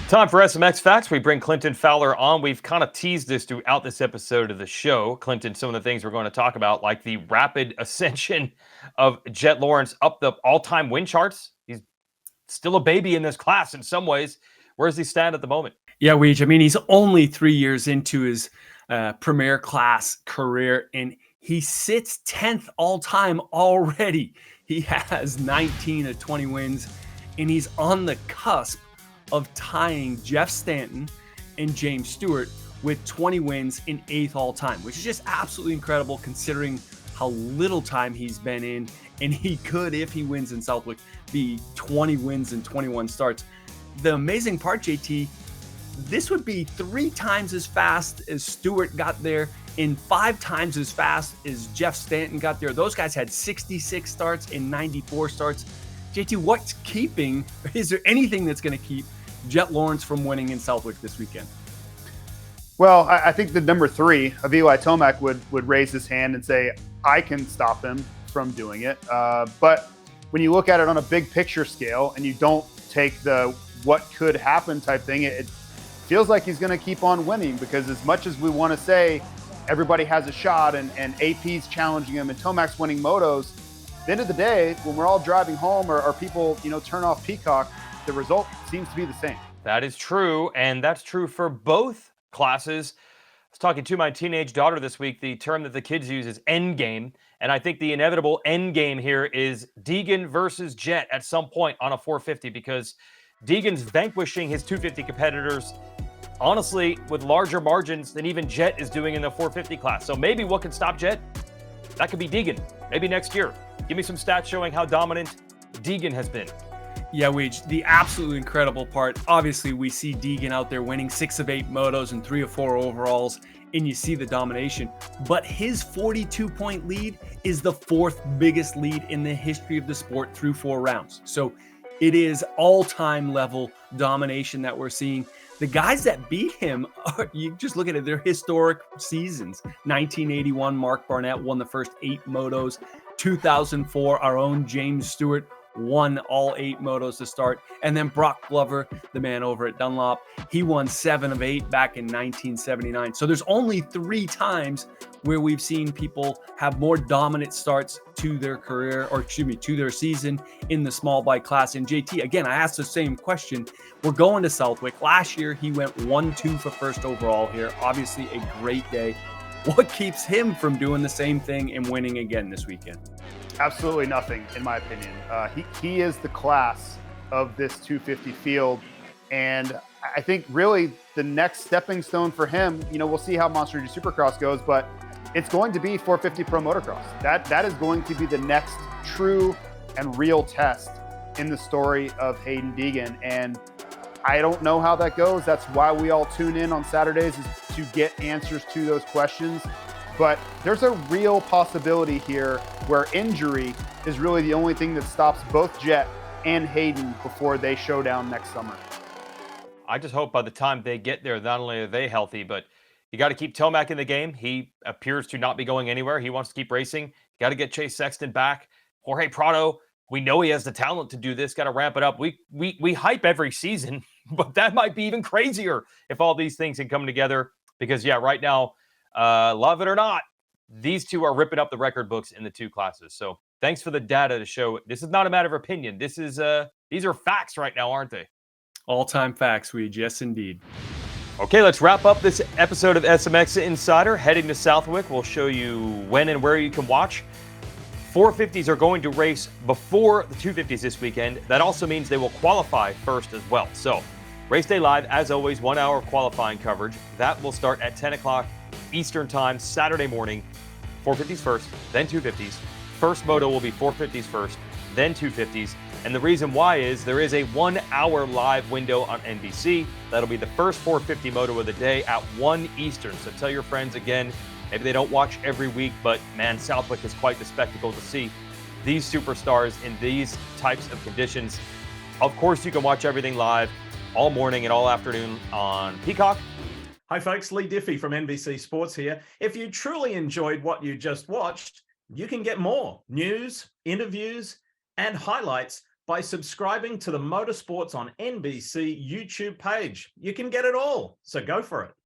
Time for SMX Facts. We bring Clinton Fowler on. We've kind of teased this throughout this episode of the show. Clinton, some of the things we're going to talk about, like the rapid ascension of Jett Lawrence up the all-time win charts. He's still a baby in this class in some ways. Where does he stand at the moment? Yeah, Weege. I mean, he's only 3 years into his premier class career, and he sits 10th all-time already. He has 19 of 20 wins, and he's on the cusp of tying Jeff Stanton and James Stewart with 20 wins in 8th all-time, which is just absolutely incredible considering how little time he's been in. And he could, if he wins in Southwick, be 20 wins and 21 starts. The amazing part, JT, this would be 3 times as fast as Stewart got there and 5 times as fast as Jeff Stanton got there. Those guys had 66 starts and 94 starts. JT, what's keeping, is there anything that's going to keep Jett Lawrence from winning in Southwick this weekend? Well, I think the number 3 of Eli Tomac would raise his hand and say, I can stop him from doing it. But when you look at it on a big picture scale and you don't take the what could happen type thing, it feels like he's going to keep on winning, because as much as we want to say everybody has a shot and AP's challenging him and Tomac's winning motos, at the end of the day, when we're all driving home or people, turn off Peacock, the result seems to be the same. That is true, and that's true for both classes. I was talking to my teenage daughter this week. The term that the kids use is end game, and I think the inevitable end game here is Deegan versus Jett at some point on a 450, because Deegan's vanquishing his 250 competitors, honestly, with larger margins than even Jett is doing in the 450 class. So maybe what can stop Jett? That could be Deegan, maybe next year. Give me some stats showing how dominant Deegan has been. Yeah, Weege, the absolutely incredible part, obviously we see Deegan out there winning 6 of 8 motos and 3 of 4 overalls, and you see the domination. But his 42-point lead is the 4th biggest lead in the history of the sport through 4 rounds. So it is all-time level domination that we're seeing. The guys that beat him, you just look at it, they're historic seasons. 1981, Mark Barnett won the first 8 motos. 2004, our own James Stewart won all 8 motos to start. And then Brock Glover, the man over at Dunlop, he won 7 of 8 back in 1979. So there's only 3 times where we've seen people have more dominant starts to their career, or to their season in the small bike class. And JT, again, I asked the same question. We're going to Southwick. Last year, he went 1-2 for first overall here. Obviously a great day. What keeps him from doing the same thing and winning again this weekend? Absolutely nothing, in my opinion. He is the class of this 250 field. And I think really the next stepping stone for him, we'll see how Monster Energy Supercross goes, but it's going to be 450 Pro Motocross. That is going to be the next true and real test in the story of Hayden Deegan. And I don't know how that goes. That's why we all tune in on Saturdays, is to get answers to those questions. But there's a real possibility here where injury is really the only thing that stops both Jett and Hayden before they show down next summer. I just hope by the time they get there, not only are they healthy, but you got to keep Tomac in the game. He appears to not be going anywhere. He wants to keep racing. You got to get Chase Sexton back. Jorge Prado, we know he has the talent to do this. Got to ramp it up. We hype every season, but that might be even crazier if all these things can come together. Because, yeah, right now, love it or not, these two are ripping up the record books in the 2 classes. So thanks for the data to show this is not a matter of opinion. This is these are facts right now, aren't they? All-time facts, Weege. Yes, indeed. Okay, let's wrap up this episode of SMX Insider. Heading to Southwick, we'll show you when and where you can watch. 450s are going to race before the 250s this weekend. That also means they will qualify first as well. So, Race Day Live, as always, 1 hour of qualifying coverage. That will start at 10 o'clock Eastern Time, Saturday morning. 450s first, then 250s. First moto will be 450s first, then 250s. And the reason why is there is a 1 hour live window on NBC. That'll be the first 450 moto of the day at 1 Eastern. So tell your friends again, maybe they don't watch every week, but man, Southwick is quite the spectacle to see these superstars in these types of conditions. Of course, you can watch everything live all morning and all afternoon on Peacock. Hi folks, Lee Diffie from NBC Sports here. If you truly enjoyed what you just watched, you can get more news, interviews, and highlights by subscribing to the Motorsports on NBC YouTube page. You can get it all, so go for it.